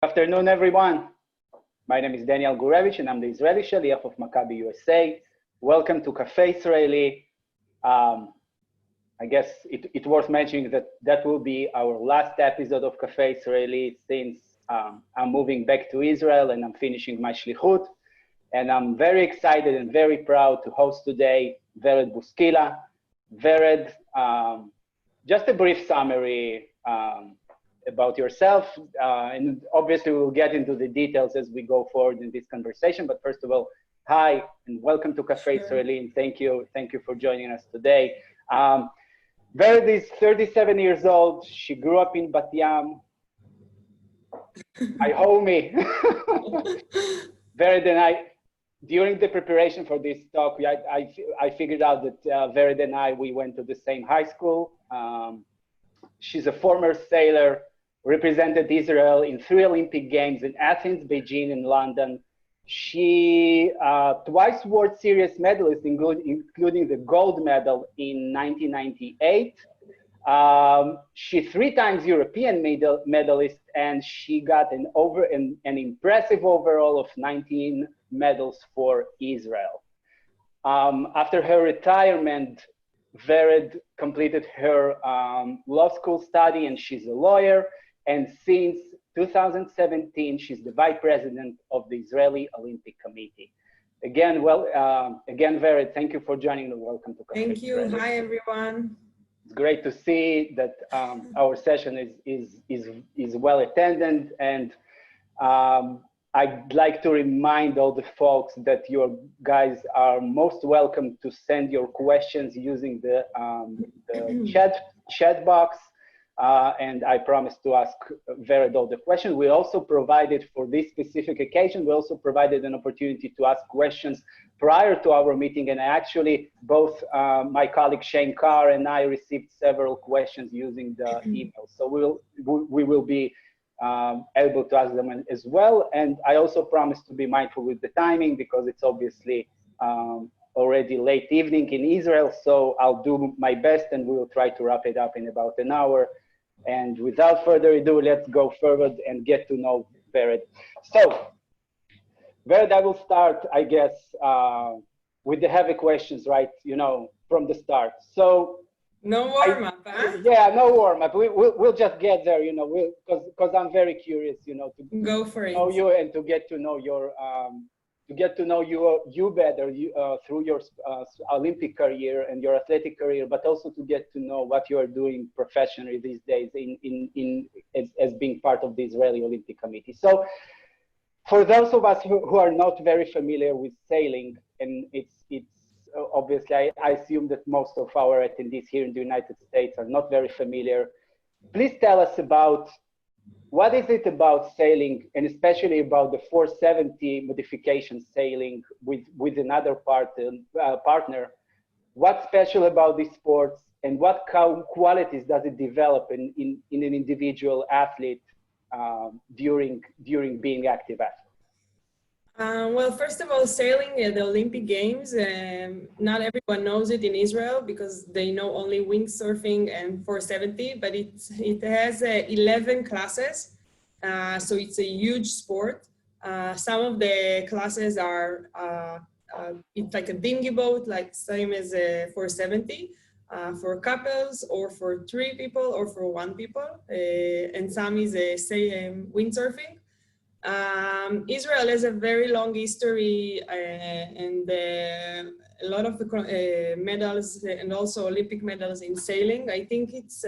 Good afternoon, everyone. My name is Daniel Gurevich, and I'm the Israeli Shaliach of Maccabi USA. Welcome to Café Israeli. I guess it's worth mentioning that will be our last episode of Café Israeli since I'm moving back to Israel and I'm finishing my shlichut. And I'm very excited and very proud to host today Vered Buskila. Vered, just a brief summary about yourself, and obviously we'll get into the details as we go forward in this conversation. But first of all, hi and welcome to Café Israeli, and thank you for joining us today. Vered is 37 years old. She grew up in Bat Yam. I homie. Vered and I, during the preparation for this talk, I figured out that Vered and we went to the same high school. She's a former sailor, represented Israel in 3 Olympic Games in Athens, Beijing, and London. She twice World Series medalist, including the gold medal in 1998. She 3 times European medalist, and she got an impressive overall of 19 medals for Israel. After her retirement, Vered completed her law school study, and she's a lawyer. And since 2017, she's the vice president of the Israeli Olympic Committee. Again, Vered, thank you for joining and welcome to Café Thank you. Israeli. Hi, everyone. It's great to see that our session is well attended, and I'd like to remind all the folks that you guys are most welcome to send your questions using the chat box. And I promise to ask Vered all the questions. We also provided, for this specific occasion, we also provided an opportunity to ask questions prior to our meeting. And actually, both my colleague Shane Carr and I received several questions using the email. So we will be able to ask them as well. And I also promise to be mindful with the timing, because it's obviously already late evening in Israel. So I'll do my best and we will try to wrap it up in about an hour. And without further ado, let's go forward and get to know Vered. So, Vered, I will start, I guess, with the heavy questions, right? From the start. So, no warm-up, huh? Yeah, no warm-up. We'll just get there, because I'm very curious, to go for know it. you and to get to know your you better through your Olympic career and your athletic career, but also to get to know what you are doing professionally these days as being part of the Israeli Olympic Committee. So, for those of us who are not very familiar with sailing, and it's obviously, I assume that most of our attendees here in the United States are not very familiar. Please tell us about what is it about sailing, and especially about the 470 modification sailing with another partner. What's special about these sports, and what qualities does it develop in an individual athlete during being active athlete? Well, first of all, sailing at the Olympic Games, not everyone knows it in Israel because they know only windsurfing and 470, but it has 11 classes, so it's a huge sport. Some of the classes are, it's like a dinghy boat, like same as 470, for couples or for 3 people or for 1 people, and some is windsurfing. Israel has a very long history and a lot of the medals and also Olympic medals in sailing. I think it's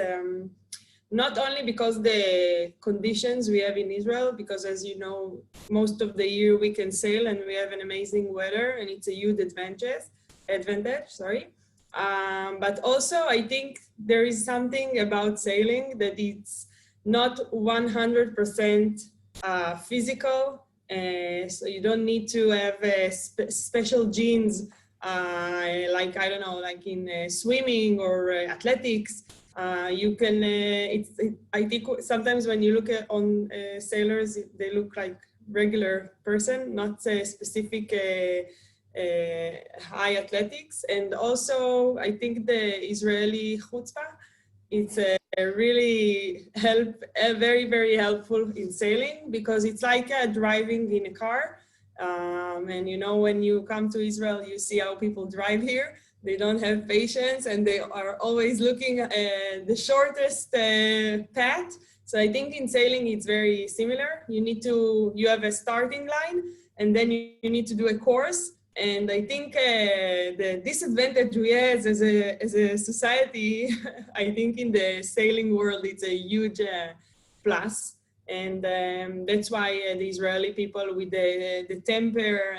not only because the conditions we have in Israel, because as you know, most of the year we can sail and we have an amazing weather and it's a huge advantage, but also I think there is something about sailing that it's not 100% physical, so you don't need to have special genes like, I don't know, like in swimming or athletics. You can, I think sometimes when you look on sailors, they look like regular person, not specific high athletics. And also I think the Israeli chutzpah, it's really very, very helpful in sailing, because it's like driving in a car. And you know, when you come to Israel, you see how people drive here. They don't have patience, and they are always looking at the shortest path. So I think in sailing, it's very similar. You have a starting line, and then you need to do a course. And I think the disadvantage we have as a society, I think in the sailing world, it's a huge plus. And that's why the Israeli people with the temper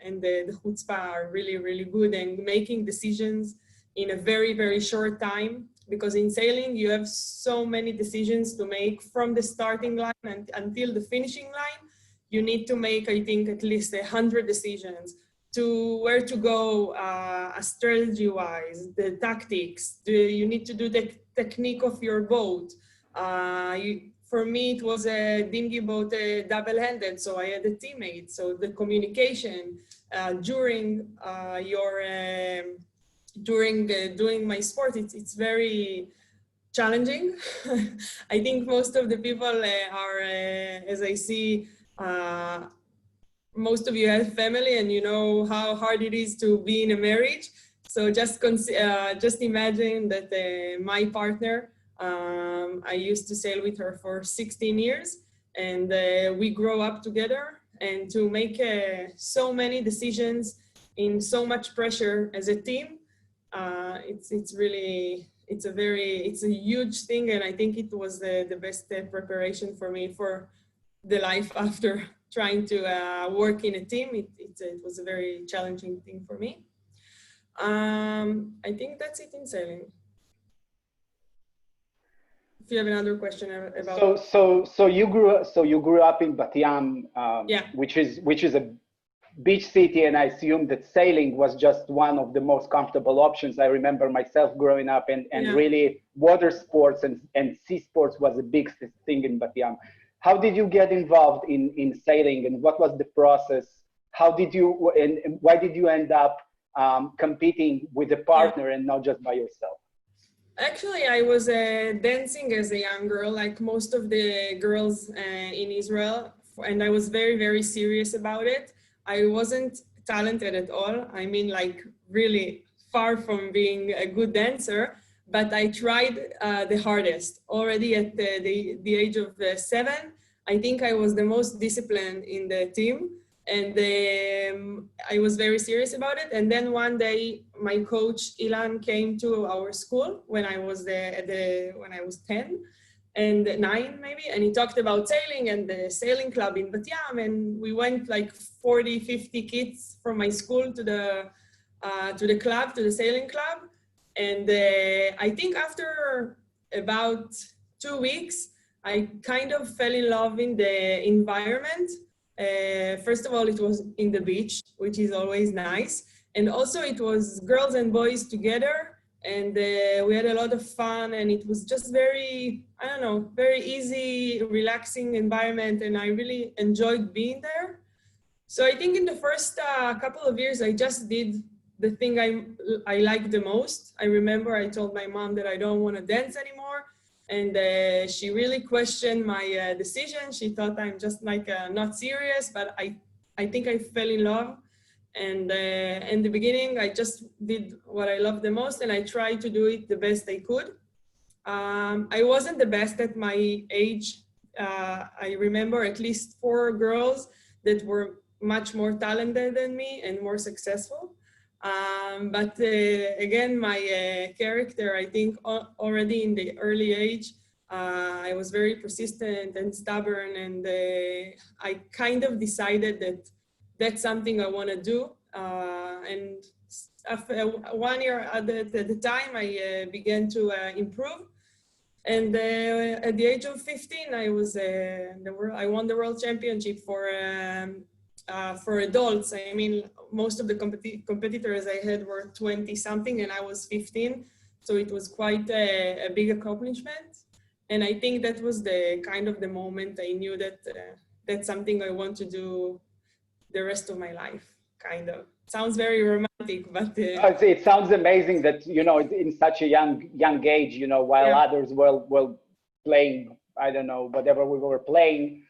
and the chutzpah are really, really good and making decisions in a very, very short time. Because in sailing, you have so many decisions to make from the starting line until the finishing line. You need to make, I think, at least 100 decisions to where to go, strategy-wise, the tactics. You need to do the technique of your boat. For me, it was a dinghy boat, double-handed, so I had a teammate. So the communication during doing my sport, it's very challenging. I think most of the people are, as I see, most of you have family, and you know how hard it is to be in a marriage. So just imagine that my partner, I used to sail with her for 16 years, and we grow up together. And to make so many decisions in so much pressure as a team, it's a huge thing. And I think it was the best preparation for me for the life after trying to work in a team. It was a very challenging thing for me. I think that's it in sailing. If you have another question about so you grew up in Bat Yam, yeah, which is a beach city, and I assume that sailing was just one of the most comfortable options. I remember myself growing up, and yeah. really water sports and sea sports was a big thing in Bat Yam. How did you get involved in sailing, and what was the process? How did you, and why did you end up competing with a partner and not just by yourself? Actually, I was dancing as a young girl, like most of the girls in Israel, and I was very, very serious about it. I wasn't talented at all. I mean, like really far from being a good dancer, but I tried the hardest. Already at the age of 7, I think I was the most disciplined in the team, and I was very serious about it. And then one day, my coach Ilan came to our school when I was when I was 10 and 9 maybe, and he talked about sailing and the sailing club in Bat Yam, and we went like 40, 50 kids from my school to the club, to the sailing club. And I think after about 2 weeks, I kind of fell in love in the environment. First of all, it was in the beach, which is always nice. And also it was girls and boys together, and we had a lot of fun, and it was just very, I don't know, very easy, relaxing environment, and I really enjoyed being there. So I think in the first couple of years, I just did the thing I liked the most. I remember I told my mom that I don't want to dance anymore, and she really questioned my decision. She thought I'm just like not serious, but I think I fell in love. And in the beginning, I just did what I loved the most, and I tried to do it the best I could. I wasn't the best at my age. I remember at least 4 girls that were much more talented than me and more successful. But again, my character, I think already in the early age, I was very persistent and stubborn, and I kind of decided that that's something I want to do. And after 1 year at the time, I began to improve. And at the age of 15, I won the world championship for adults. I mean, most of the competitors I had were 20 something, and I was 15. So it was quite a big accomplishment. And I think that was the kind of the moment I knew that that's something I want to do the rest of my life, kind of. Sounds very romantic but it sounds amazing that, you know, in such a young age, you know, while others were playing, I don't know, whatever we were playing,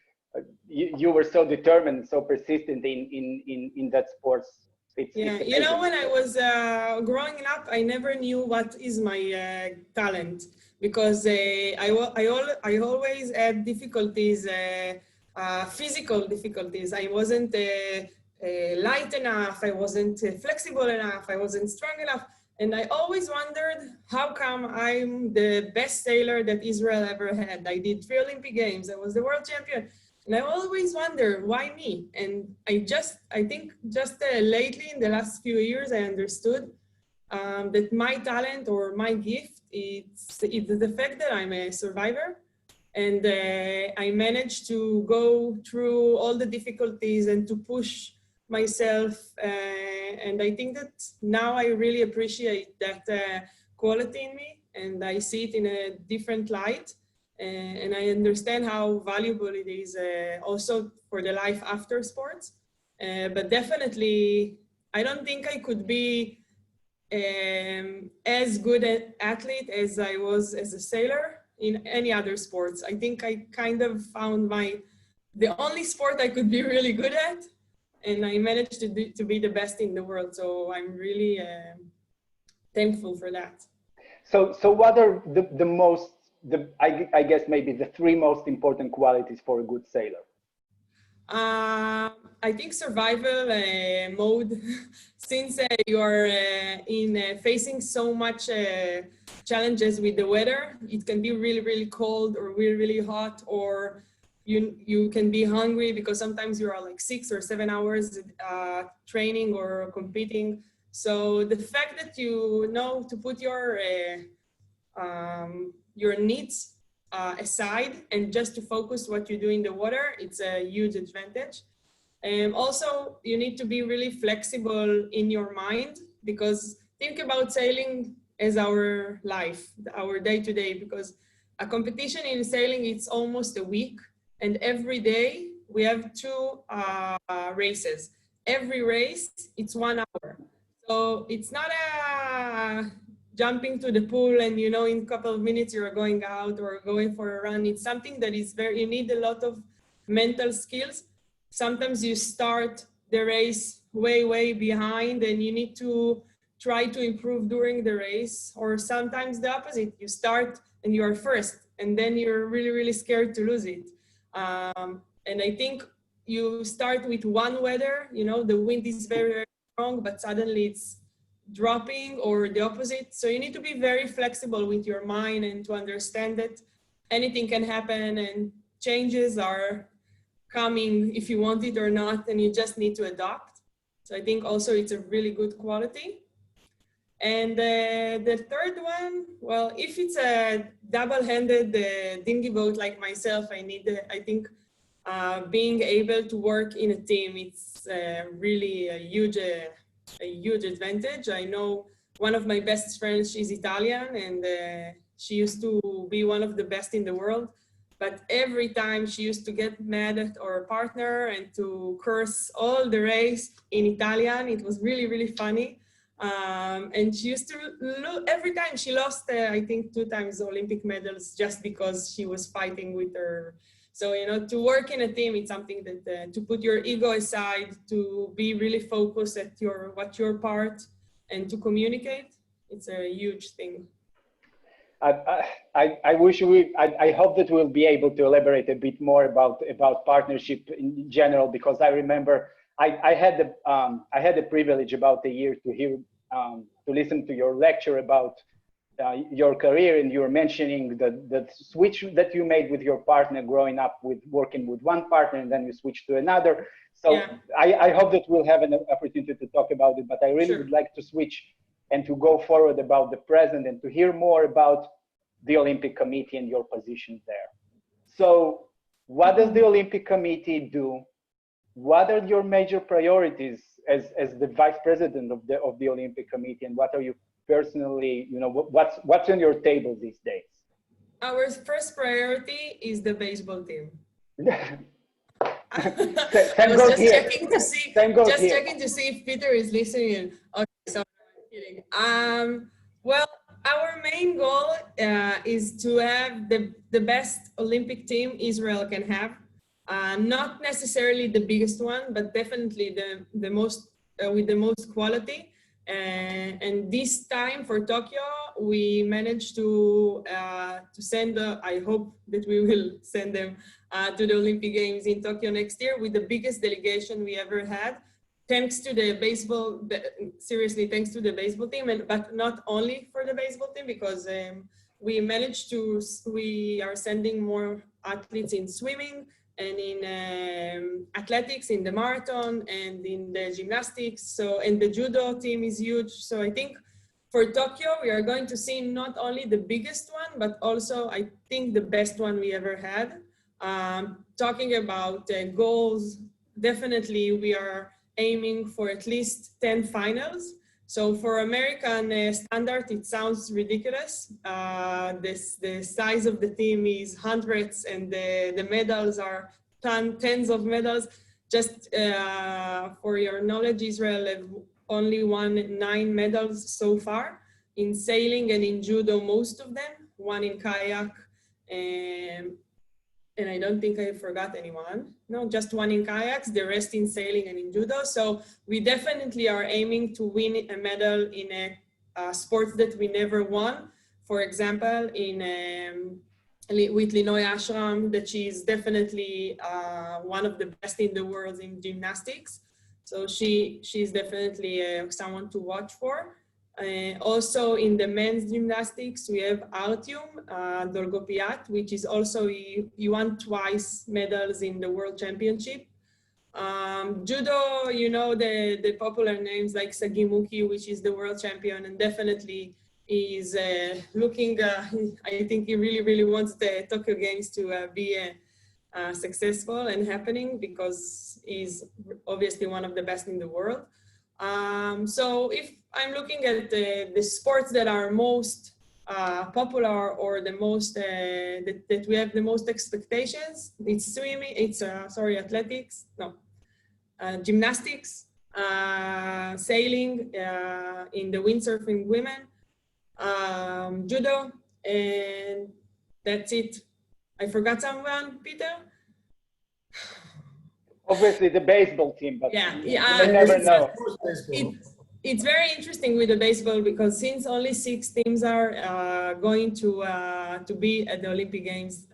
you were so determined, so persistent in that sports. It's you know, when I was growing up, I never knew what is my talent, because I always had difficulties, physical difficulties. I wasn't light enough, I wasn't flexible enough, I wasn't strong enough. And I always wondered, how come I'm the best sailor that Israel ever had? I did 3 Olympic Games, I was the world champion. And I always wonder, why me? And I think just lately, in the last few years, I understood that my talent or my gift, it's the fact that I'm a survivor. And I managed to go through all the difficulties and to push myself. And I think that now I really appreciate that quality in me, and I see it in a different light. And I understand how valuable it is also for the life after sports. But definitely, I don't think I could be as good an athlete as I was as a sailor in any other sports. I think I kind of found the only sport I could be really good at, and I managed to be the best in the world. So I'm really thankful for that. So what are I guess maybe the 3 most important qualities for a good sailor? I think survival mode, since you are facing so much challenges with the weather. It can be really, really cold or really, really hot, or you can be hungry because sometimes you are like 6 or 7 hours training or competing. So the fact that you know to put your needs aside and just to focus what you do in the water, it's a huge advantage. And also, you need to be really flexible in your mind, because think about sailing as our life, our day-to-day, because a competition in sailing, it's almost a week, and every day we have 2 races. Every race, it's 1 hour. So it's not a jumping to the pool and, you know, in a couple of minutes you're going out or going for a run. It's something that is you need a lot of mental skills. Sometimes you start the race way behind and you need to try to improve during the race, or sometimes the opposite. You start and you are first and then you're really scared to lose it. And I think you start with one weather, you know, the wind is very strong, but suddenly it's dropping, or the opposite. So you need to be very flexible with your mind and to understand that anything can happen and changes are coming if you want it or not, and you just need to adapt. So I think also it's a really good quality. And the third one, well, if it's a double-handed dinghy boat like myself, I think being able to work in a team, it's really a huge advantage. I know one of my best friends, she's Italian, and she used to be one of the best in the world. But every time she used to get mad at our partner and to curse all the race in Italian. It was really funny. And she used to every time she lost, I think 2 times Olympic medals just because she was fighting with her. So, you know, to work in a team, it's something that to put your ego aside, to be really focused at what your part, and to communicate, it's a huge thing. I wish I hope that we'll be able to elaborate a bit more about partnership in general, because I remember I had the privilege about a year to hear to listen to your lecture about your career, and you were mentioning the switch that you made with your partner growing up with working with one partner, and then you switched to another. So yeah. I hope that we'll have an opportunity to talk about it, but I really would like to switch and to go forward about the present and to hear more about the Olympic Committee and your position there. So what does the Olympic Committee do? What are your major priorities as the vice president of the Olympic Committee, and what are you personally, you know, what's on your table these days? Our first priority is the baseball team. I was just checking to see if Peter is listening. Okay, Kidding. Well, our main goal is to have the best Olympic team Israel can have. Not necessarily the biggest one, but definitely the most with the most quality. And this time for Tokyo, we managed to send. I hope that we will send them to the Olympic Games in Tokyo next year with the biggest delegation we ever had. Thanks to the baseball, seriously, thanks to the baseball team, but not only for the baseball team, because we are sending more athletes in swimming and in athletics, in the marathon and in the gymnastics. So, and the judo team is huge. So I think for Tokyo, we are going to see not only the biggest one, but also I think the best one we ever had. Talking about goals, definitely we are aiming for at least 10 finals. So for American standard, it sounds ridiculous. The size of the team is hundreds and the medals are tens of medals. Just for your knowledge, Israel have only won 9 medals so far in sailing and in judo, most of them, 1 in kayak, and I don't think I forgot anyone. No, just 1 in kayaks, the rest in sailing and in judo. So we definitely are aiming to win a medal in a sport that we never won. For example, with Linoy Ashram, that she is definitely one of the best in the world in gymnastics. So she's definitely someone to watch for. Also in the men's gymnastics, we have Artyom Dolgopiat, which is also, he won twice medals in the World Championship. Judo, you know, the popular names like Sagimuki, which is the world champion, and definitely is looking, I think he really, really wants the Tokyo Games to be successful and happening, because he's obviously one of the best in the world. So if I'm looking at the sports that are most popular or the most that we have the most expectations, it's swimming, it's athletics, no, gymnastics, sailing, in the windsurfing women, judo, and that's it. I forgot someone, Peter? Obviously the baseball team, but yeah, you never know. It's very interesting with the baseball, because since only 6 teams are going to be at the Olympic Games,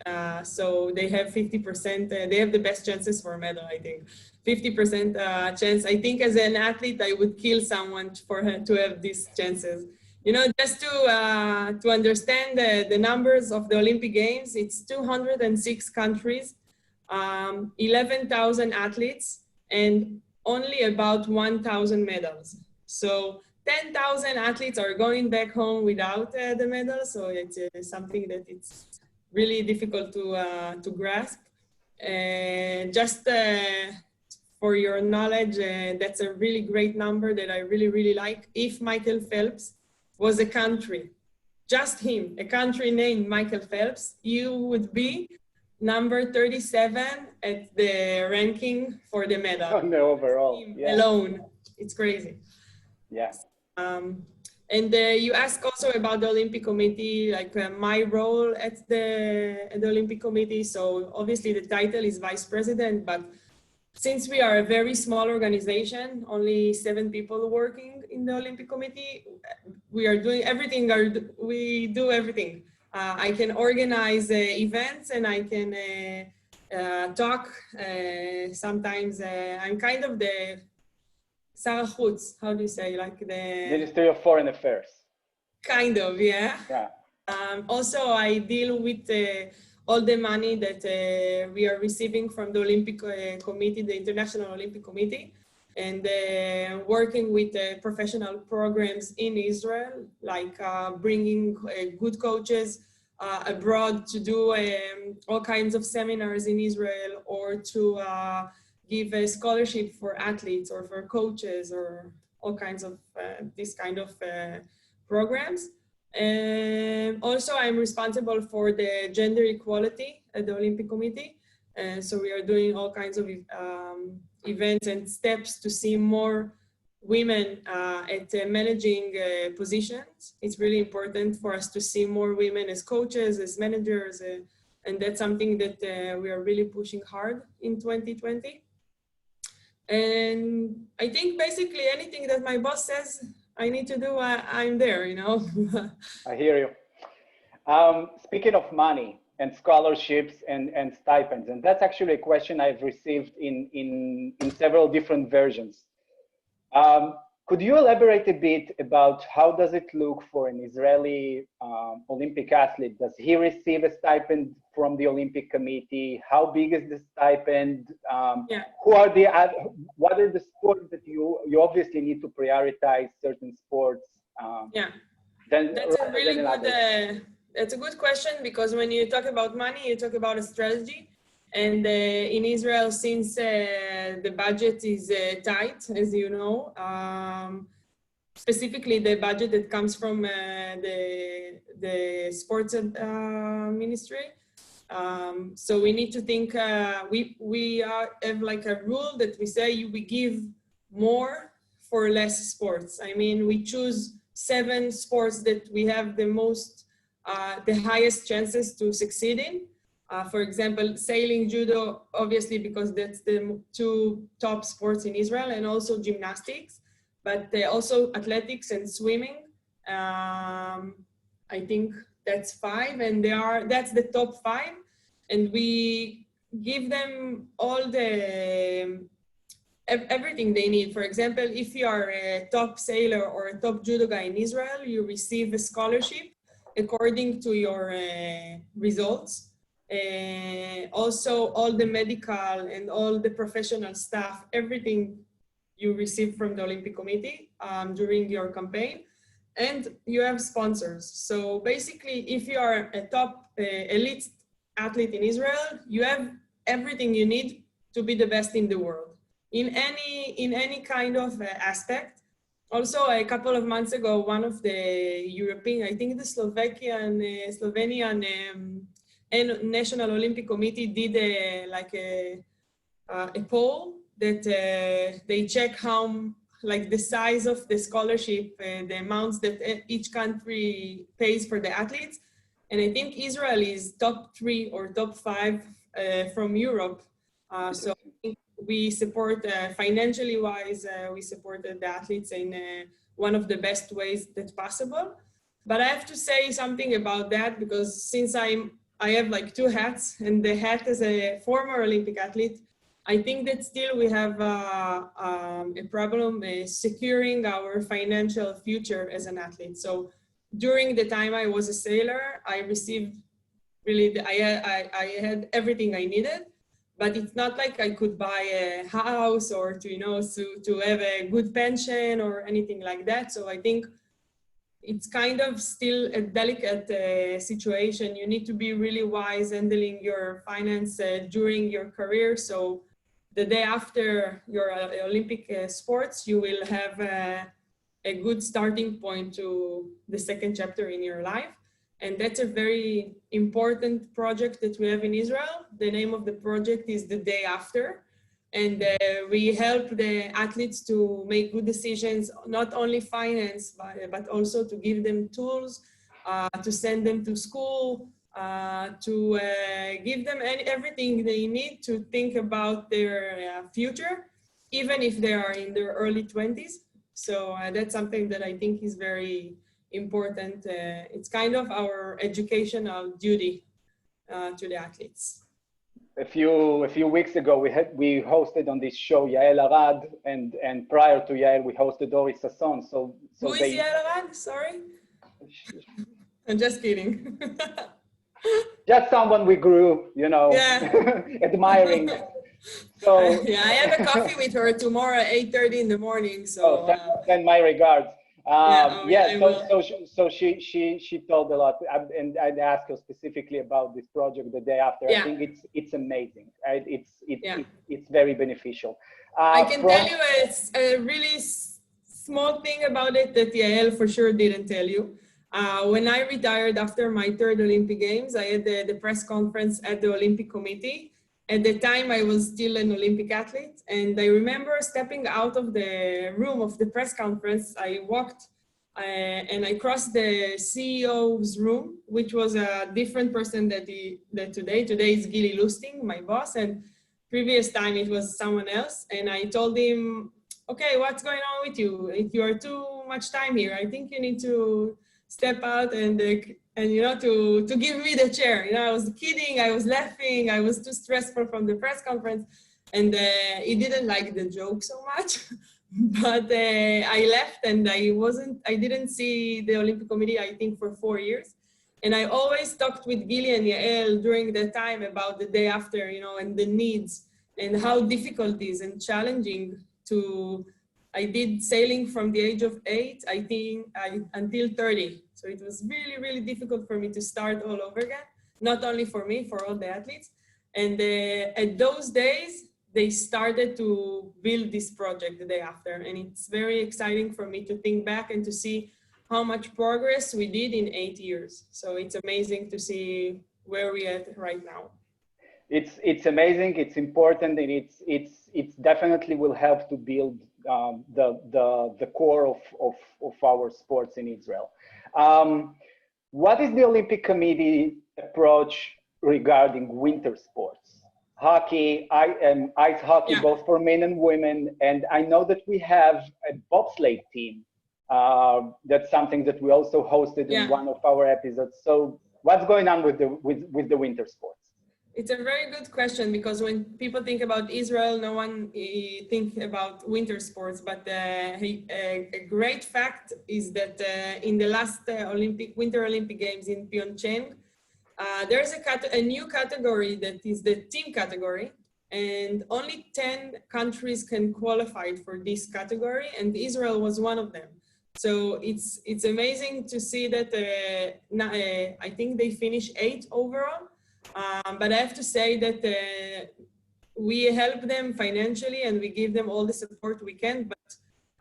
so they have 50%, they have the best chances for a medal, I think. 50% chance. I think as an athlete, I would kill someone for her to have these chances. You know, just to understand the numbers of the Olympic Games, it's 206 countries, 11,000 athletes, and only about 1,000 medals. So 10,000 athletes are going back home without the medal. So it's something that it's really difficult to grasp. Just for your knowledge, that's a really great number that I really, really like. If Michael Phelps was a country, just him, a country named Michael Phelps, you would be number 37 at the ranking for the medal. Oh, no, overall, yeah. Alone, it's crazy. Yes. And you asked also about the Olympic Committee, like my role at the Olympic Committee. So obviously the title is Vice President, but since we are a very small organization, only 7 people working in the Olympic Committee, we are doing everything. We do everything. I can organize events, and I can talk. Sometimes I'm kind of the Sarah Chutz, how do you say, like the Ministry of Foreign Affairs. Kind of, yeah. Yeah. Also, I deal with all the money that we are receiving from the Olympic Committee, the International Olympic Committee, and working with professional programs in Israel, like bringing good coaches abroad to do all kinds of seminars in Israel, or to give a scholarship for athletes or for coaches, or all kinds of this kind of programs. And also I'm responsible for the gender equality at the Olympic Committee. So we are doing all kinds of events and steps to see more women at managing positions. It's really important for us to see more women as coaches, as managers, and that's something that we are really pushing hard in 2020. And I think basically anything that my boss says I need to do, I'm there, you know. I hear you. Speaking of money and scholarships and stipends, and that's actually a question I've received in several different versions. Could you elaborate a bit about how does it look for an Israeli Olympic athlete? Does he receive a stipend from the Olympic Committee? How big is the stipend? What are the sports that you obviously need to prioritize certain sports? That's a really good. That's a good question, because when you talk about money, you talk about a strategy. And in Israel, since the budget is tight, as you know, specifically the budget that comes from the sports ministry. So we need to think, we have like a rule that we say we give more for less sports. I mean, we choose 7 sports that we have the most, the highest chances to succeed in. For example, sailing, judo, obviously, because that's the 2 top sports in Israel, and also gymnastics, but also athletics and swimming. I think that's 5, and that's the top 5. And we give them all everything they need. For example, if you are a top sailor or a top judo guy in Israel, you receive a scholarship according to your results. Also, all the medical and all the professional staff, everything you receive from the Olympic Committee during your campaign, and you have sponsors. So basically, if you are a top elite athlete in Israel, you have everything you need to be the best in the world in any kind of aspect. Also, a couple of months ago, one of the European, I think the Slovenian and National Olympic Committee did a poll that they check how, like, the size of the scholarship, the amounts that each country pays for the athletes. And I think Israel is top 3 or top 5 from Europe. So we support, financially wise, we supported the athletes in one of the best ways that's possible. But I have to say something about that, because since I have like 2 hats, and the hat as a former Olympic athlete, I think that still we have a problem securing our financial future as an athlete. So during the time I was a sailor, I received really, I had everything I needed, but it's not like I could buy a house or to, you know, to have a good pension or anything like that. So I think it's kind of still a delicate situation. You need to be really wise handling your finance during your career. So the day after your Olympic sports, you will have a good starting point to the second chapter in your life. And that's a very important project that we have in Israel. The name of the project is The Day After. And we help the athletes to make good decisions, not only finance, but also to give them tools, to send them to school, to give them everything they need to think about their future, even if they are in their early 20s. So that's something that I think is very important. It's kind of our educational duty to the athletes. A few weeks ago, we hosted on this show Yael Arad, and prior to Yael, we hosted Doris Sasson. So who is Yael Arad? Sorry, I'm just kidding. Just someone we grew, you know, admiring. So yeah, I have a coffee with her tomorrow at 8:30 in the morning. So send my regards. So she told a lot, and I'd asked her specifically about this project The Day After. I think it's amazing. Right? It's very beneficial. I can tell you a really small thing about it that Yael for sure didn't tell you. When I retired after my 3rd Olympic Games, I had the press conference at the Olympic Committee, At the time, I was still an Olympic athlete. And I remember stepping out of the room of the press conference. I walked and I crossed the CEO's room, which was a different person than today. Today is Gili Lusting, my boss. And previous time it was someone else. And I told him, okay, what's going on with you? If you are too much time here, I think you need to step out and you know, to give me the chair. You know, I was kidding, I was laughing, I was too stressful from the press conference, and he didn't like the joke so much. But I left, and I didn't see the Olympic Committee, I think, for 4 years. And I always talked with Gili and Yael during that time about the day after, you know, and the needs and how difficult it is and challenging to. I did sailing from the age of 8, I think, until 30. So it was really, really difficult for me to start all over again. Not only for me, for all the athletes. And at those days, they started to build this project the day after. And it's very exciting for me to think back and to see how much progress we did in 8 years. So it's amazing to see where we're at right now. It's amazing, it's important, and it's definitely will help to build the core of our sports in Israel. What is the Olympic Committee approach regarding winter sports? Hockey, ice hockey, both for men and women, and I know that we have a bobsleigh team. That's something that we also hosted in one of our episodes. So what's going on with the winter sports? It's a very good question, because when people think about Israel, no one think about winter sports. But a great fact is that in the last Winter Olympic Games in Pyeongchang, there's a new category that is the team category, and only 10 countries can qualify for this category, and Israel was one of them. So it's amazing to see that I think they finished 8 overall. But I have to say that we help them financially and we give them all the support we can. But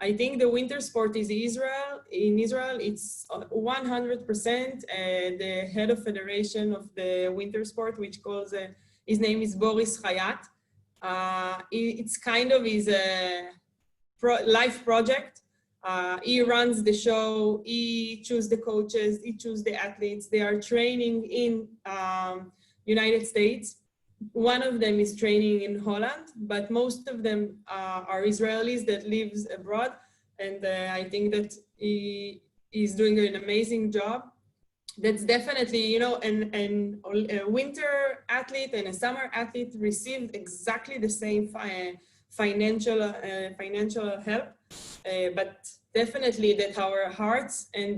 I think the winter sport is in Israel, it's 100%. The head of federation of the winter sport, which calls, his name is Boris Hayat. It's kind of his life project. He runs the show, he chooses the coaches, he chooses the athletes. They are training in United States. One of them is training in Holland, but most of them are Israelis that lives abroad. And I think that he is doing an amazing job. That's definitely, you know, a winter athlete and a summer athlete received exactly the same financial help. But definitely that our hearts and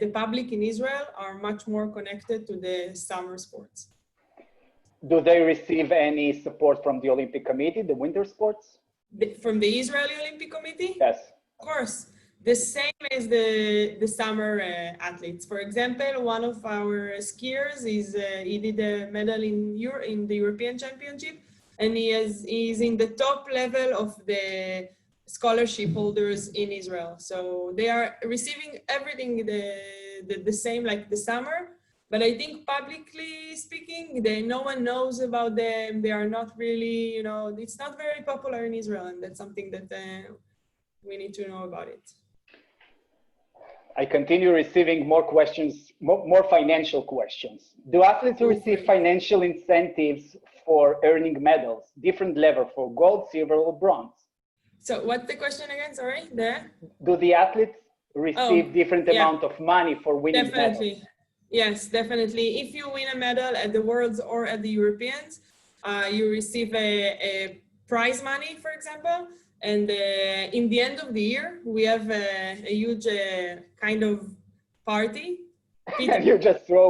the public in Israel are much more connected to the summer sports. Do they receive any support from the Olympic Committee, the winter sports? From the Israeli Olympic Committee? Yes. Of course. The same as the summer athletes. For example, one of our skiers he did a medal in the European Championship, and he is in the top level of the scholarship holders in Israel. So they are receiving everything the same like the summer. But I think publicly speaking, no one knows about them. They are not really, you know, it's not very popular in Israel, and that's something that we need to know about it. I continue receiving more questions, more financial questions. Do athletes receive financial incentives for earning medals, different level for gold, silver, or bronze? So what's the question again? Sorry, there? Do the athletes receive different amount of money for winning definitely. medals? Yes, definitely. If you win a medal at the Worlds or at the Europeans, you receive a prize money, for example. And in the end of the year, we have a huge kind of party. And you just throw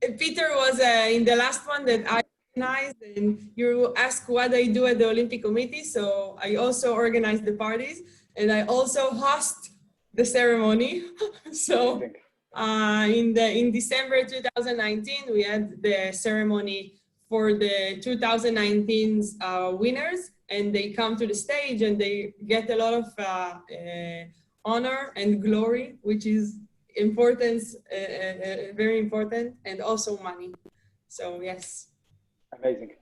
it. Peter was in the last one that I organized, and you ask what I do at the Olympic Committee. So I also organize the parties, and I also host the ceremony. So in December 2019, we had the ceremony for the 2019's winners, and they come to the stage and they get a lot of honor and glory, which is very important, and also money. So yes. Amazing.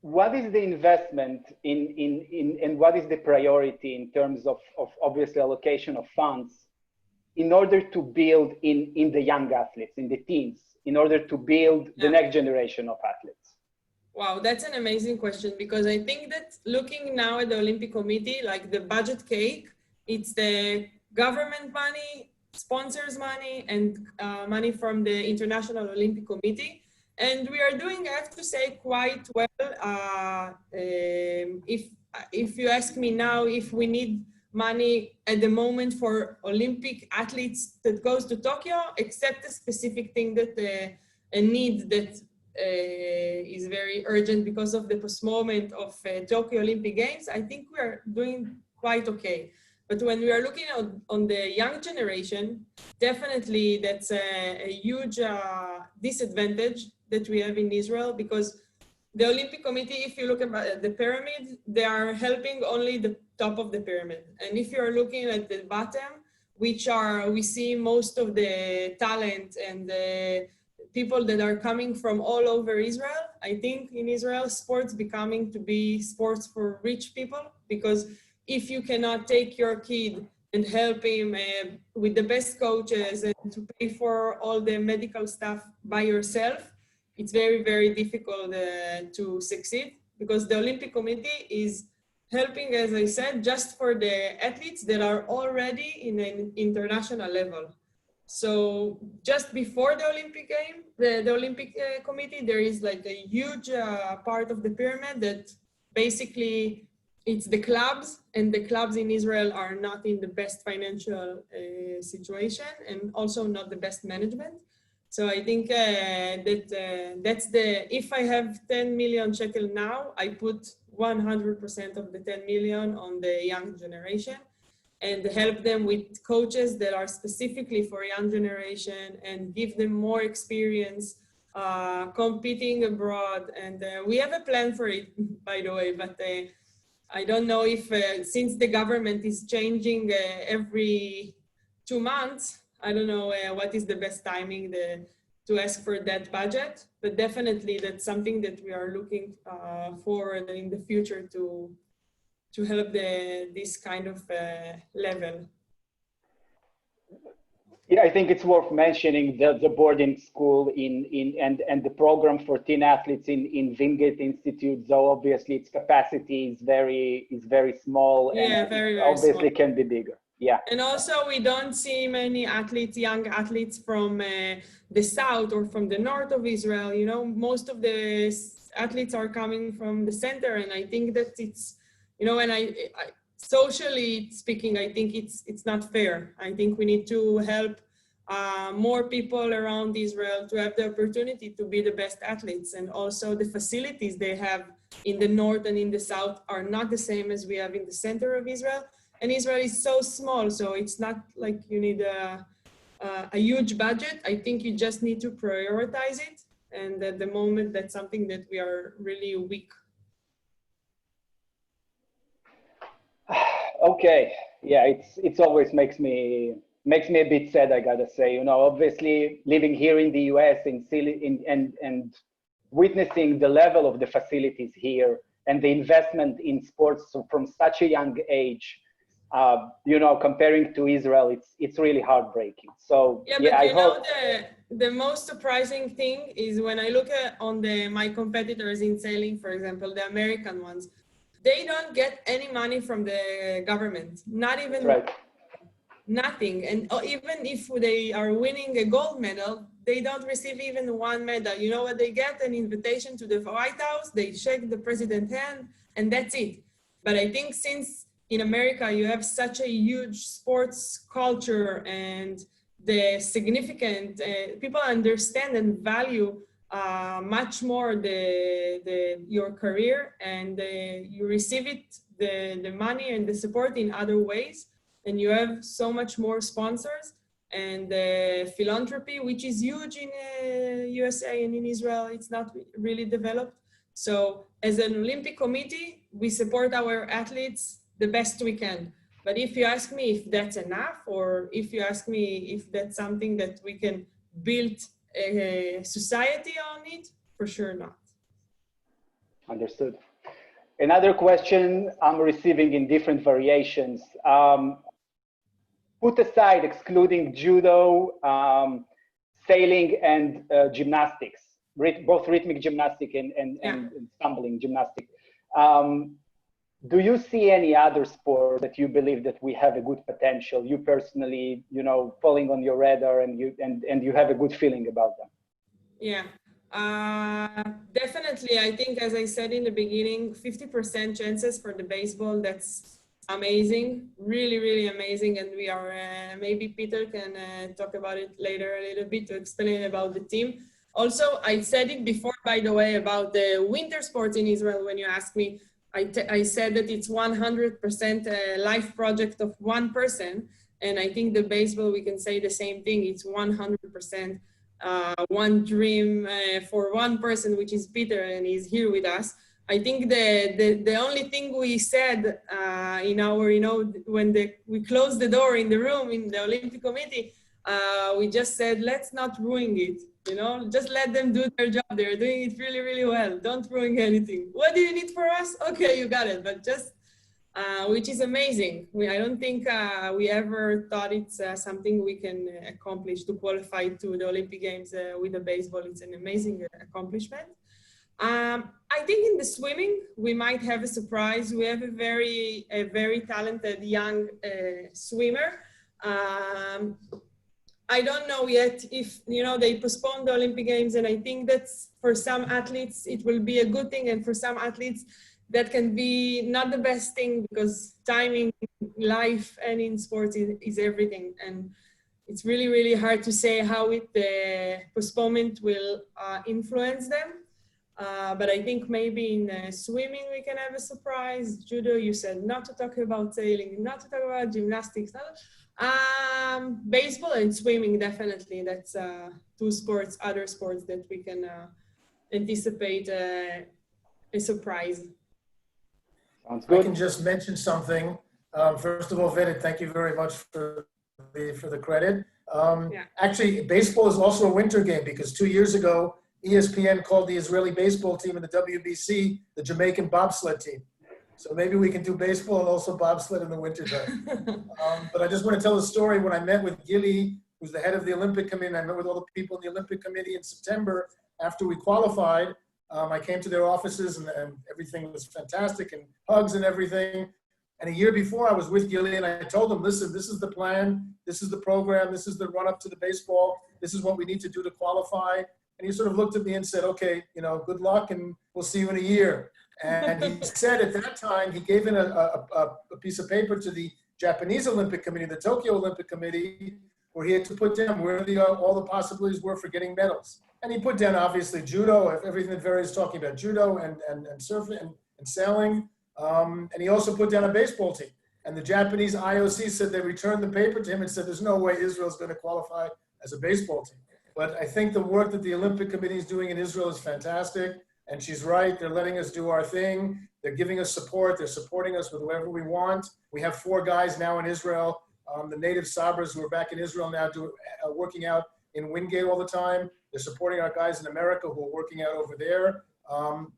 what is the investment and what is the priority in terms of obviously allocation of funds in order to build in the young athletes, in the teams, in order to build the next generation of athletes? Wow, that's an amazing question, because I think that looking now at the Olympic Committee, like the budget cake, it's the government money, sponsors money, and money from the International Olympic Committee. And we are doing, I have to say, quite well. If you ask me now if we need money at the moment for Olympic athletes that goes to Tokyo, except a specific thing that a need that is very urgent because of the postponement of Tokyo Olympic Games, I think we are doing quite okay. But when we are looking on the young generation, definitely that's a huge disadvantage that we have in Israel, because the Olympic Committee, if you look at the pyramid, they are helping only the top of the pyramid. And if you're looking at the bottom, we see most of the talent and the people that are coming from all over Israel. I think in Israel, sports becoming to be sports for rich people, because if you cannot take your kid and help him with the best coaches and to pay for all the medical stuff by yourself, it's very, very difficult to succeed, because the Olympic Committee is helping, as I said, just for the athletes that are already in an international level. So just before the Olympic game, the Olympic Committee, there is like a huge part of the pyramid that basically it's the clubs, and the clubs in Israel are not in the best financial situation, and also not the best management. So I think that's if I have 10 million shekel now, I put 100% of the 10 million on the young generation and help them with coaches that are specifically for young generation and give them more experience competing abroad. And we have a plan for it, by the way, but I don't know if, since the government is changing every 2 months, I don't know what is the best timing to ask for that budget, but definitely that's something that we are looking forward in the future to help this kind of level. Yeah, I think it's worth mentioning the boarding school and the program for teen athletes in Wingate Institute. Though obviously its capacity is very small, yeah, and very obviously small. can be bigger. Yeah. And also we don't see many athletes, young athletes from the south or from the north of Israel. You know, most of the athletes are coming from the center, and I think that it's, you know, and I socially speaking, I think it's not fair. I think we need to help more people around Israel to have the opportunity to be the best athletes. And also the facilities they have in the north and in the south are not the same as we have in the center of Israel. And Israel is so small, so it's not like you need a huge budget. I think you just need to prioritize it. And at the moment, that's something that we are really weak. Okay, yeah, it's always makes me a bit sad, I gotta say. You know, obviously living here in the US and witnessing the level of the facilities here and the investment in sports from such a young age, you know, comparing to Israel, it's really heartbreaking. So yeah, yeah, but you know, the most surprising thing is when I look at my competitors in sailing, for example, the American ones, they don't get any money from the government, not even nothing. And even if they are winning a gold medal, they don't receive even one medal. You know what they get? An invitation to the White House, they shake the president's hand, and that's it. But I think since in America, you have such a huge sports culture and the significant, people understand and value much more your career, and you receive the money and the support in other ways, and you have so much more sponsors and philanthropy, which is huge in USA and in Israel. It's not really developed. So as an Olympic Committee, we support our athletes the best we can. But if you ask me if that's enough, or if you ask me if that's something that we can build society on it? For sure not. Understood. Another question I'm receiving in different variations. Put aside, excluding judo, sailing, and gymnastics, both rhythmic gymnastic and stumbling gymnastic. Do you see any other sport that you believe that we have a good potential? You personally, falling on your radar, and you have a good feeling about them. Yeah, definitely. I think, as I said in the beginning, 50% chances for the baseball. That's amazing, really, really amazing. And we are maybe Peter can talk about it later a little bit to explain about the team. Also, I said it before, by the way, about the winter sports in Israel. When you asked me, I said that it's 100% a life project of one person. And I think the baseball, we can say the same thing. It's 100% one dream for one person, which is Peter, and he's here with us. I think the only thing we said in our, when we closed the door in the room in the Olympic Committee, we just said, let's not ruin it. Just let them do their job. They're doing it really, really well. Don't ruin anything. What do you need for us? Okay, you got it. But just, which is amazing. I don't think we ever thought it's something we can accomplish to qualify to the Olympic Games with the baseball. It's an amazing accomplishment. I think in the swimming, we might have a surprise. We have a very talented young swimmer. I don't know yet if, they postponed the Olympic Games, and I think that for some athletes, it will be a good thing. And for some athletes, that can be not the best thing, because timing in life and in sports is everything. And it's really, really hard to say how the postponement will influence them. But I think maybe in swimming, we can have a surprise. Judo, you said not to talk about sailing, not to talk about gymnastics. Baseball and swimming, definitely. That's two sports, other sports that we can anticipate a surprise. Sounds good. I can just mention something. First of all, Vered, thank you very much for the credit. Actually, baseball is also a winter game, because 2 years ago, ESPN called the Israeli baseball team in the WBC the Jamaican bobsled team. So maybe we can do baseball and also bobsled in the wintertime. But I just want to tell a story. When I met with Gili, who's the head of the Olympic Committee, and I met with all the people in the Olympic Committee in September after we qualified. I came to their offices, and everything was fantastic, and hugs and everything. And a year before, I was with Gili, and I told him, listen, this is the plan, this is the program, this is the run-up to the baseball, this is what we need to do to qualify. And he sort of looked at me and said, okay, good luck, and we'll see you in a year. And he said at that time, he gave in a piece of paper to the Japanese Olympic Committee, the Tokyo Olympic Committee, where he had to put down where all the possibilities were for getting medals. And he put down, obviously, judo, everything that Vered is talking about, judo and surfing and sailing. And he also put down a baseball team. And the Japanese IOC said they returned the paper to him and said, there's no way Israel's going to qualify as a baseball team. But I think the work that the Olympic Committee is doing in Israel is fantastic. And she's right. They're letting us do our thing. They're giving us support. They're supporting us with whoever we want. We have 4 guys now in Israel. The native Sabras who are back in Israel now working out in Wingate all the time. They're supporting our guys in America who are working out over there.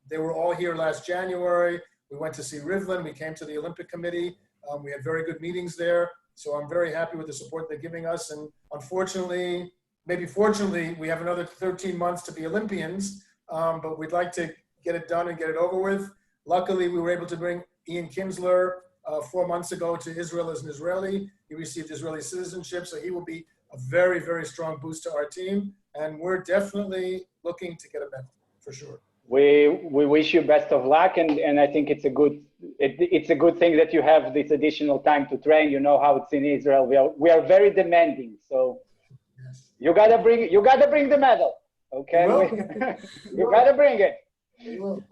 They were all here last January. We went to see Rivlin. We came to the Olympic Committee. We had very good meetings there. So I'm very happy with the support they're giving us. And unfortunately, maybe fortunately, we have another 13 months to be Olympians. But we'd like to get it done and get it over with. Luckily, we were able to bring Ian Kinsler 4 months ago to Israel as an Israeli. He received Israeli citizenship, so he will be a very, very strong boost to our team. And we're definitely looking to get a medal, for sure. We wish you best of luck, and I think it's a good thing that you have this additional time to train. You know how it's in Israel. We are very demanding, so yes. You gotta bring the medal. Okay, you gotta bring it. Daniel,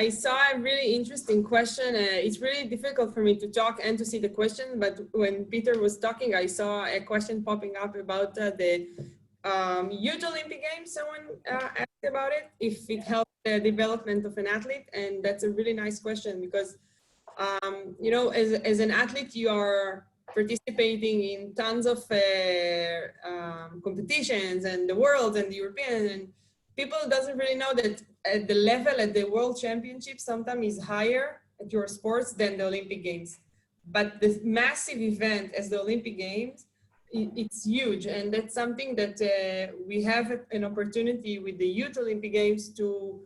I saw a really interesting question. It's really difficult for me to talk and to see the question, but when Peter was talking, I saw a question popping up about the Youth Olympic Games. Someone asked about it, if it helped the development of an athlete, and that's a really nice question because, as an athlete, you are participating in tons of competitions and the world and the European, and people doesn't really know that at the level at the World Championship sometimes is higher at your sports than the Olympic Games. But the massive event as the Olympic Games, it's huge, and that's something that we have an opportunity with the Youth Olympic Games to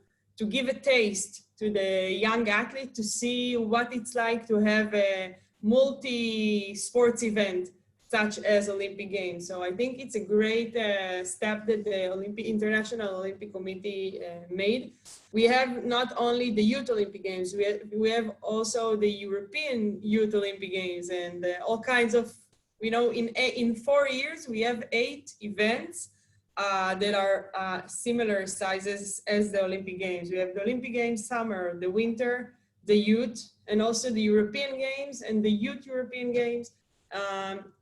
give a taste to the young athlete to see what it's like to have a multi-sports event such as Olympic Games. So I think it's a great step that the International Olympic Committee made. We have not only the Youth Olympic Games, we have also the European Youth Olympic Games, and all kinds of, in 4 years, we have 8 events that are similar sizes as the Olympic Games. We have the Olympic Games summer, the winter, the youth, and also the European Games and the Youth European Games.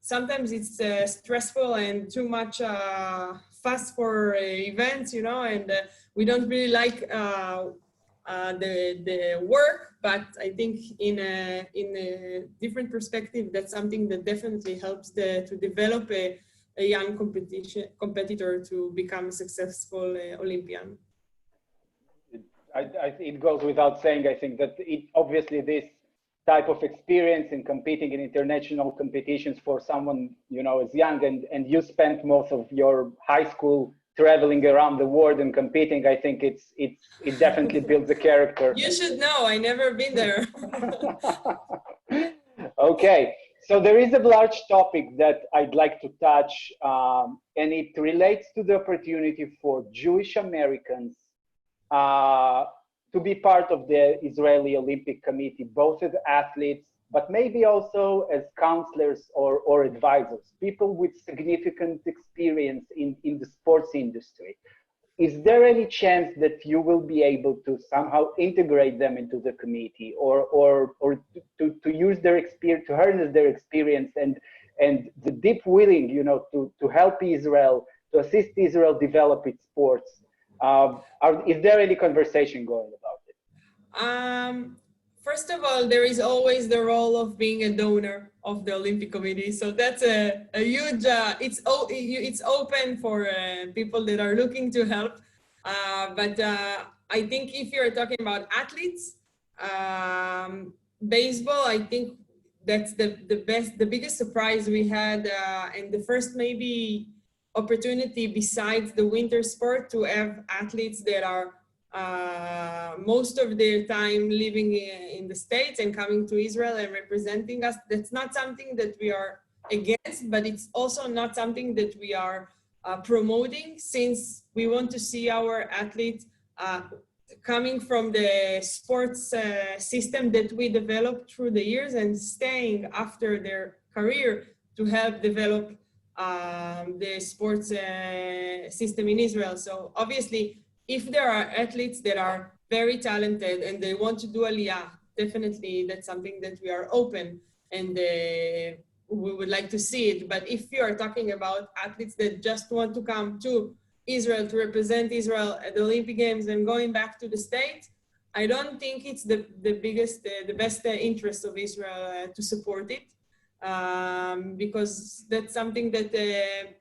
Sometimes it's stressful and too much fuss for events, and we don't really like the work, but I think in a different perspective, that's something that definitely helps to develop a young competitor to become a successful Olympian. It goes without saying, I think that obviously this type of experience in competing in international competitions for someone, as young, and you spent most of your high school traveling around the world and competing, I think it definitely builds a character. You should know, I never been there. Okay, so there is a large topic that I'd like to touch, and it relates to the opportunity for Jewish Americans to be part of the Israeli Olympic Committee, both as athletes, but maybe also as counselors or advisors, people with significant experience in the sports industry. Is there any chance that you will be able to somehow integrate them into the committee, or to use their experience, to harness their experience and the deep willing, to help Israel, to assist Israel develop its sports? Is there any conversation going about it? First of all, there is always the role of being a donor of the Olympic Committee. So that's a huge, it's open for people that are looking to help. But I think if you're talking about athletes, baseball, I think that's the biggest surprise we had, and the first maybe opportunity besides the winter sport to have athletes that are most of their time living in the States and coming to Israel and representing us. That's not something that we are against, but it's also not something that we are promoting, since we want to see our athletes coming from the sports system that we developed through the years and staying after their career to help develop the sports system in Israel. So obviously, if there are athletes that are very talented and they want to do Aliyah, definitely that's something that we are open and we would like to see it. But if you are talking about athletes that just want to come to Israel to represent Israel at the Olympic Games and going back to the States, I don't think it's the best interest of Israel to support it. Because that's something that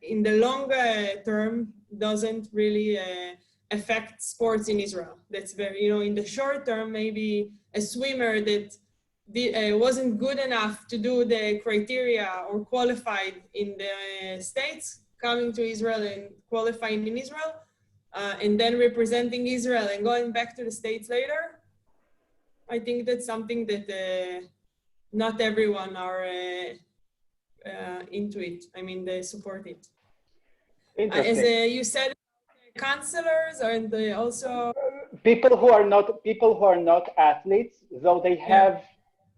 in the long term doesn't really affect sports in Israel. That's very, in the short term, maybe a swimmer that wasn't good enough to do the criteria or qualified in the States, coming to Israel and qualifying in Israel, and then representing Israel and going back to the States later. I think that's something that not everyone are into it. I mean, they support it. As you said, counselors, and they also people who are not athletes, though they have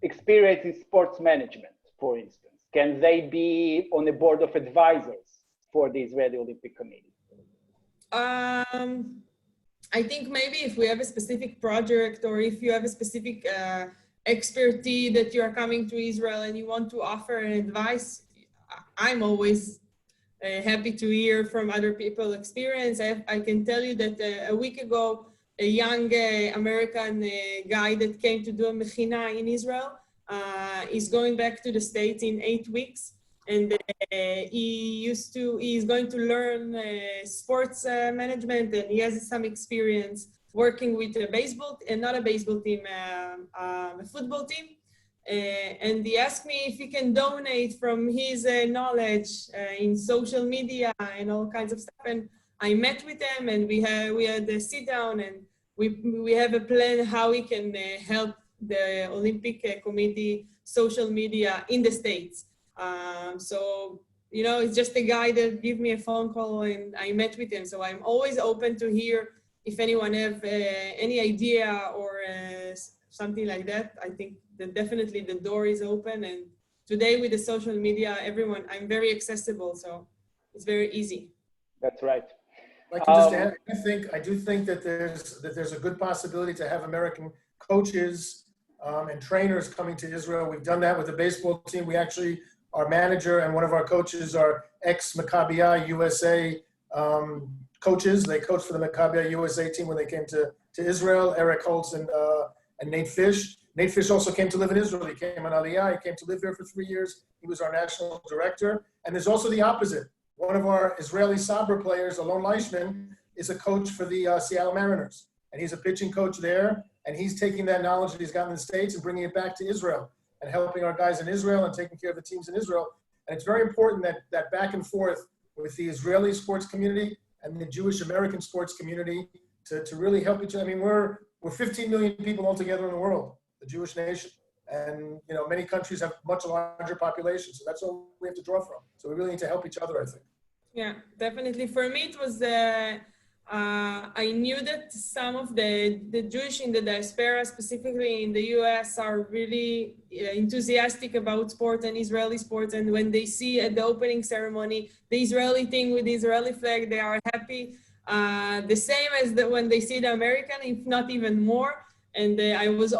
experience in sports management, for instance. Can they be on the board of advisors for the Israeli Olympic Committee? I think maybe if we have a specific project, or if you have a specific expertise that you are coming to Israel and you want to offer an advice, I'm always happy to hear from other people's experience. I can tell you that a week ago, a young American guy that came to do a mechina in Israel, is going back to the States in 8 weeks. And he's going to learn sports management, and he has some experience working with a baseball, and not a baseball team, a football team. And he asked me if he can donate from his knowledge in social media and all kinds of stuff. And I met with him, and we had a sit down, and we have a plan how we can help the Olympic Committee social media in the States. So, you know, it's just a guy that gave me a phone call, and I met with him. So I'm always open to hear if anyone have any idea or something like that. I think that definitely the door is open. And today with the social media, I'm very accessible. So it's very easy. That's right. I'd like to just add, I do think that there's a good possibility to have American coaches and trainers coming to Israel. We've done that with the baseball team. We actually, our manager and one of our coaches are ex-Maccabi USA coaches. They coached for the Maccabi USA team when they came to Israel. Eric Holtz and Nate Fish. Nate Fish also came to live in Israel. He came on Aliyah. He came to live here for 3 years. He was our national director. And there's also the opposite. One of our Israeli soccer players, Alon Leishman, is a coach for the Seattle Mariners. And he's a pitching coach there. And he's taking that knowledge that he's gotten in the States and bringing it back to Israel and helping our guys in Israel and taking care of the teams in Israel. And it's very important that back and forth with the Israeli sports community and the Jewish American sports community to really help each other. I mean, we're 15 million people altogether in the world, the Jewish nation. And, you know, many countries have much larger populations. So that's all we have to draw from. So we really need to help each other, I think. Yeah, definitely. For me, it was, I knew that some of the Jewish in the diaspora, specifically in the US, are really enthusiastic about sport and Israeli sports. And when they see at the opening ceremony, the Israeli thing with the Israeli flag, they are happy. The same as when they see the American, if not even more. And I was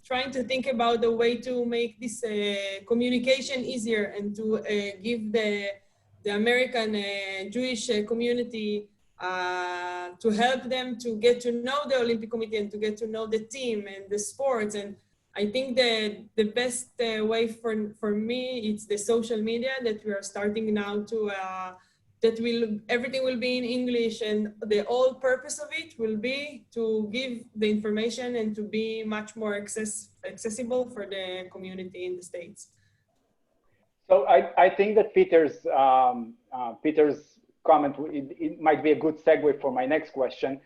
trying to think about the way to make this communication easier and to give the American Jewish community to help them to get to know the Olympic Committee and to get to know the team and the sports. And I think that the best way for me, it's the social media that we are starting now to, everything will be in English, and the whole purpose of it will be to give the information and to be much more accessible for the community in the States. So I think that Peter's comment, it might be a good segue for my next question.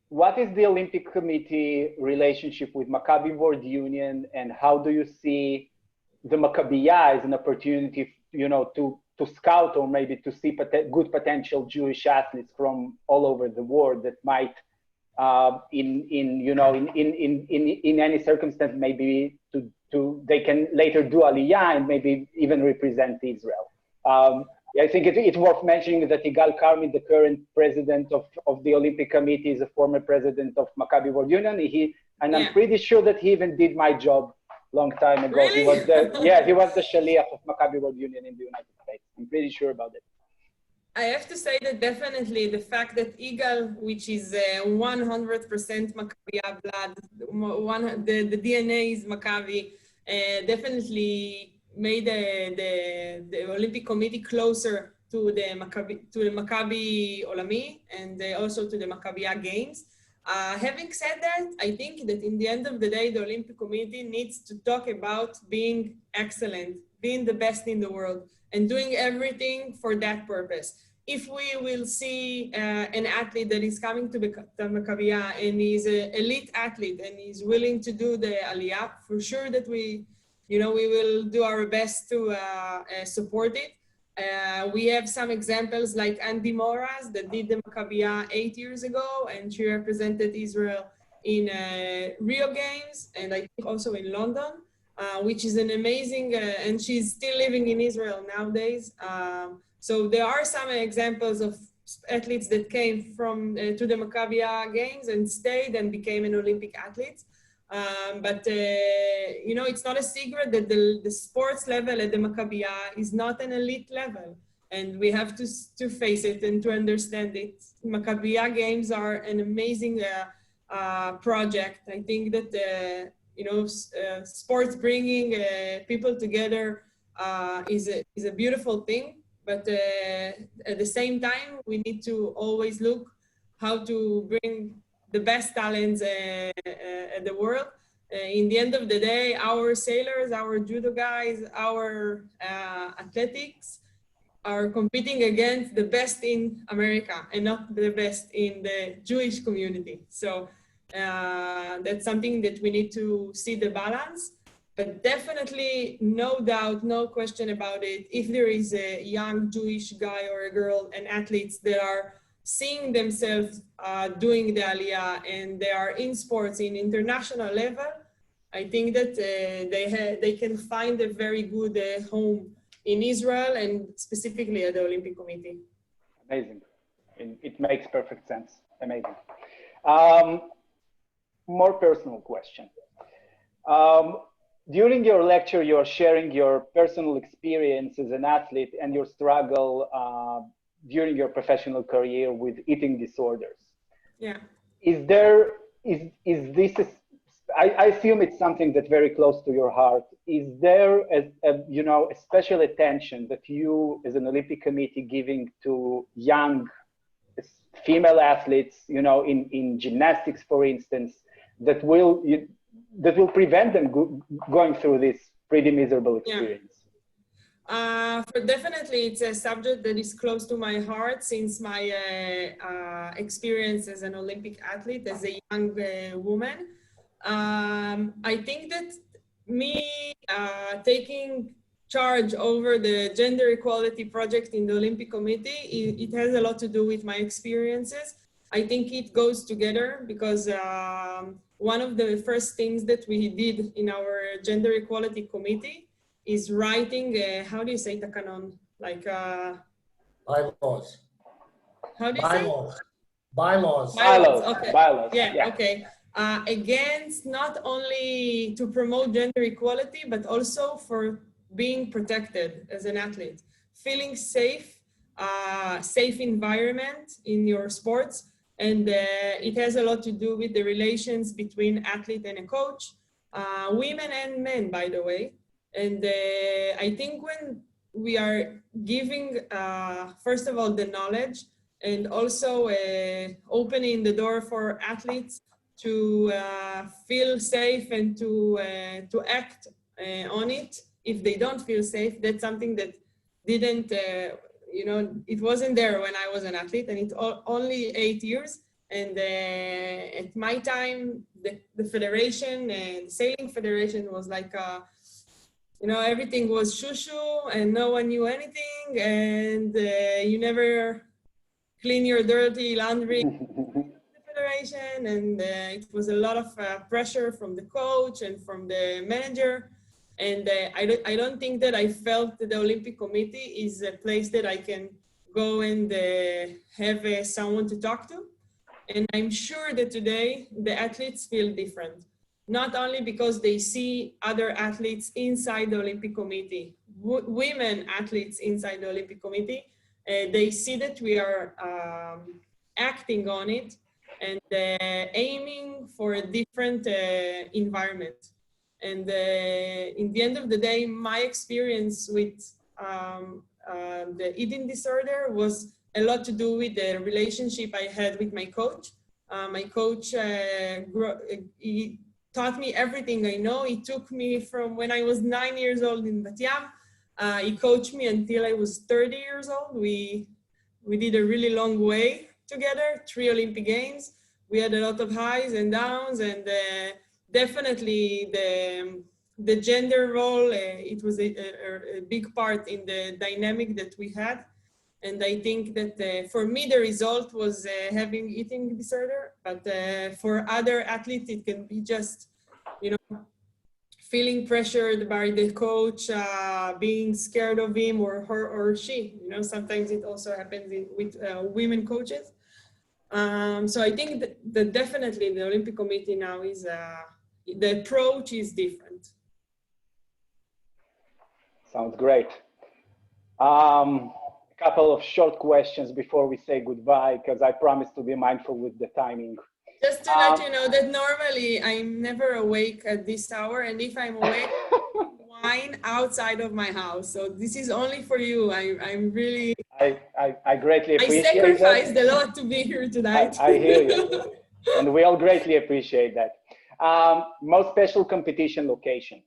What is the Olympic Committee relationship with Maccabi Board Union, and how do you see the Maccabiya as an opportunity, you know, to scout or maybe to see good potential Jewish athletes from all over the world that might, in any circumstance, maybe they can later do Aliyah and maybe even represent Israel. I think it's worth mentioning that Igal Karmi, the current president of the Olympic Committee, is a former president of Maccabi Board Union. I'm pretty sure that he even did my job long time ago. Really? He was the Shaliach of Maccabi Board Union in the United States. I'm pretty sure about it. I have to say that definitely the fact that Igal, which is 100% Maccabiya blood, the DNA is Maccabi, definitely made the Olympic Committee closer to the Maccabi Olami and also to the Maccabiya Games. Having said that, I think that in the end of the day, the Olympic Committee needs to talk about being excellent, being the best in the world, and doing everything for that purpose. If we will see an athlete that is coming to the Maccabiya and he's an elite athlete and he's willing to do the Aliyah, for sure that we will do our best to support it. We have some examples like Andy Moraz that did the Maccabiya 8 years ago, and she represented Israel in Rio Games, and I think also in London, which is an amazing, and she's still living in Israel nowadays. So there are some examples of athletes that came from to the Maccabiya Games and stayed and became an Olympic athlete. But it's not a secret that the sports level at the Maccabiya is not an elite level, and we have to face it and to understand it. Maccabiya Games are an amazing project. I think that sports bringing people together is a beautiful thing. But at the same time, we need to always look how to bring the best talents at the world. In the end of the day, our sailors, our judo guys, our athletics are competing against the best in America and not the best in the Jewish community. So that's something that we need to see the balance. But definitely, no doubt, no question about it, if there is a young Jewish guy or a girl and athletes that are seeing themselves doing the Aliyah and they are in sports in international level, I think that they can find a very good home in Israel and specifically at the Olympic Committee. Amazing. It makes perfect sense. Amazing. More personal question. During your lecture, you're sharing your personal experience as an athlete and your struggle during your professional career with eating disorders. Yeah. Is this I assume it's something that's very close to your heart. Is there a special attention that you as an Olympic Committee giving to young female athletes, in gymnastics, for instance, that will prevent them going through this pretty miserable experience? Definitely, it's a subject that is close to my heart since my experience as an Olympic athlete, as a young woman. I think that me taking charge over the gender equality project in the Olympic Committee, it has a lot to do with my experiences. I think it goes together because one of the first things that we did in our gender equality committee is writing, how do you say takanon? Like bylaws. How do you say? Bylaws. Okay. Bylaws. Yeah. Okay. Against not only to promote gender equality, but also for being protected as an athlete, feeling safe, safe environment in your sports. And it has a lot to do with the relations between athlete and a coach, women and men, by the way. And I think when we are giving, first of all, the knowledge and also opening the door for athletes to feel safe and to act on it if they don't feel safe, that's something that didn't, it wasn't there when I was an athlete, and it's only 8 years. And at my time, the federation, the sailing federation was like, everything was shoo-shoo and no one knew anything, and you never clean your dirty laundry in the federation, and it was a lot of pressure from the coach and from the manager. And I don't think that I felt that the Olympic Committee is a place that I can go and have someone to talk to. And I'm sure that today the athletes feel different, not only because they see other athletes inside the Olympic Committee, women athletes inside the Olympic Committee, they see that we are acting on it and aiming for a different environment. And in the end of the day, my experience with the eating disorder was a lot to do with the relationship I had with my coach. My coach he taught me everything I know. He took me from when I was 9 years old in Bat Yam. He coached me until I was 30 years old. We did a really long way together, 3 Olympic Games. We had a lot of highs and downs, and definitely the gender role, it was a big part in the dynamic that we had. And I think that for me, the result was having eating disorder, but for other athletes, it can be just, feeling pressured by the coach, being scared of him or her or she. Sometimes it also happens with women coaches. So I think that definitely the Olympic Committee now is, the approach is different. Sounds great. A couple of short questions before we say goodbye, because I promised to be mindful with the timing. Just to let you know that normally I'm never awake at this hour, and if I'm awake, wine outside of my house. So this is only for you. I'm really. I greatly appreciate I sacrificed a lot to be here tonight. I hear you, and we all greatly appreciate that. Most special competition location.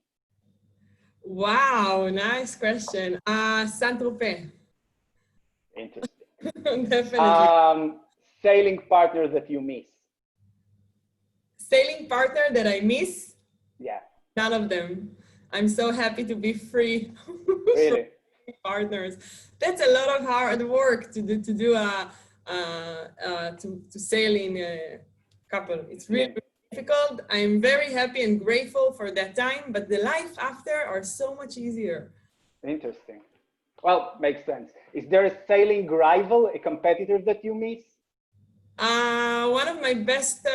Wow, nice question. Saint-Tropez. Interesting. Definitely. Sailing partner that you miss. Sailing partner that I miss? Yeah. None of them. I'm so happy to be free. Really? From partners. That's a lot of hard work to sail in a couple. It's really difficult. I'm very happy and grateful for that time, but the life after are so much easier. Interesting. Well, makes sense. Is there a sailing rival, a competitor that you miss? One of my best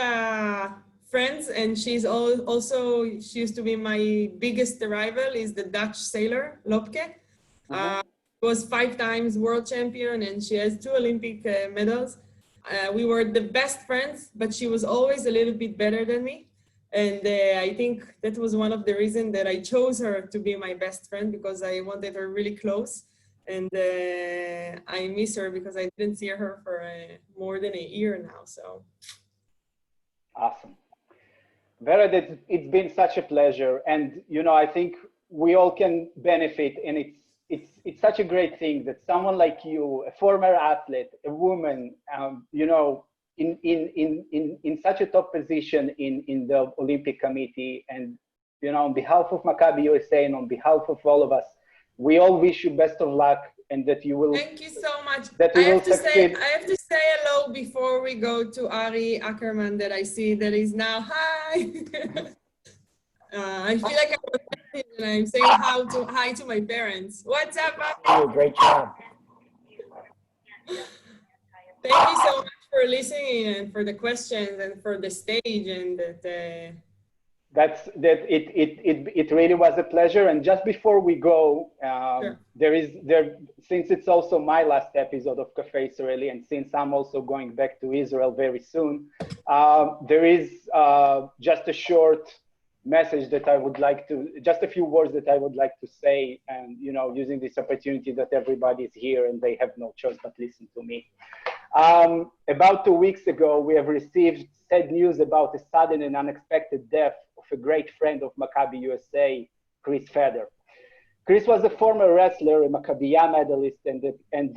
friends, and she used to be my biggest rival, is the Dutch sailor, Lopke. Was 5 times world champion, and she has 2 Olympic medals. We were the best friends, but she was always a little bit better than me. And I think that was one of the reasons that I chose her to be my best friend, because I wanted her really close. And I miss her because I didn't see her for more than a year now. So awesome. Vered, it's been such a pleasure. And, I think we all can benefit. And it's such a great thing that someone like you, a former athlete, a woman, in such a top position in the Olympic Committee, and on behalf of Maccabi USA and on behalf of all of us, we all wish you best of luck, and that you will. Thank you so much. That you will succeed. I have to say hello before we go to Ari Ackerman, that I see that is now. Hi. I feel like I'm saying hi to my parents. What's up, Ari? Great job. Thank you so much for listening and for the questions and for the stage, and it really was a pleasure. And just before we go, sure. Since it's also my last episode of Café Israeli, and since I'm also going back to Israel very soon, there is just a short message that I would like to, just a few words that I would like to say, and using this opportunity that everybody is here and they have no choice but listen to me. About 2 weeks ago, we have received sad news about the sudden and unexpected death of a great friend of Maccabi USA, Chris Feder. Chris was a former wrestler, a Maccabiya medalist, and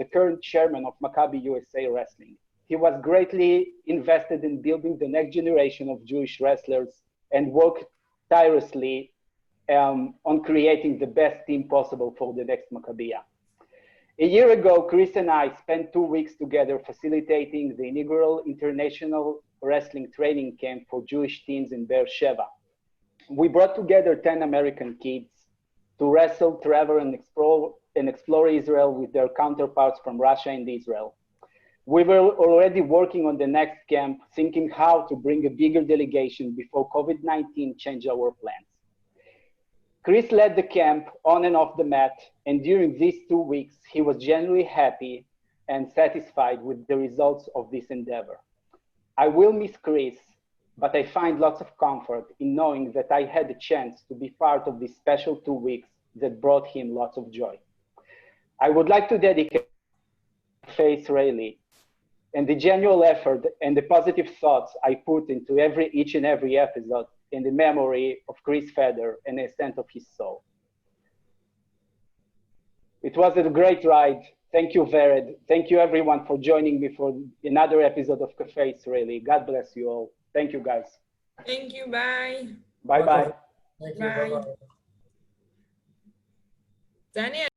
the current chairman of Maccabi USA Wrestling. He was greatly invested in building the next generation of Jewish wrestlers and worked tirelessly on creating the best team possible for the next Maccabiya. A year ago, Chris and I spent 2 weeks together facilitating the inaugural International Wrestling Training Camp for Jewish teens in Be'er Sheva. We brought together 10 American kids to wrestle, travel, and explore Israel with their counterparts from Russia and Israel. We were already working on the next camp, thinking how to bring a bigger delegation before COVID-19 changed our plans. Chris led the camp on and off the mat, and during these 2 weeks, he was genuinely happy and satisfied with the results of this endeavor. I will miss Chris, but I find lots of comfort in knowing that I had the chance to be part of this special 2 weeks that brought him lots of joy. I would like to dedicate Café Israeli and the genuine effort and the positive thoughts I put into each and every episode in the memory of Chris Feder and the ascent of his soul. It was a great ride. Thank you, Vered. Thank you, everyone, for joining me for another episode of Café Israeli. God bless you all. Thank you, guys. Thank you. Bye. Bye-bye. Thank you. Bye. Bye-bye. Daniel.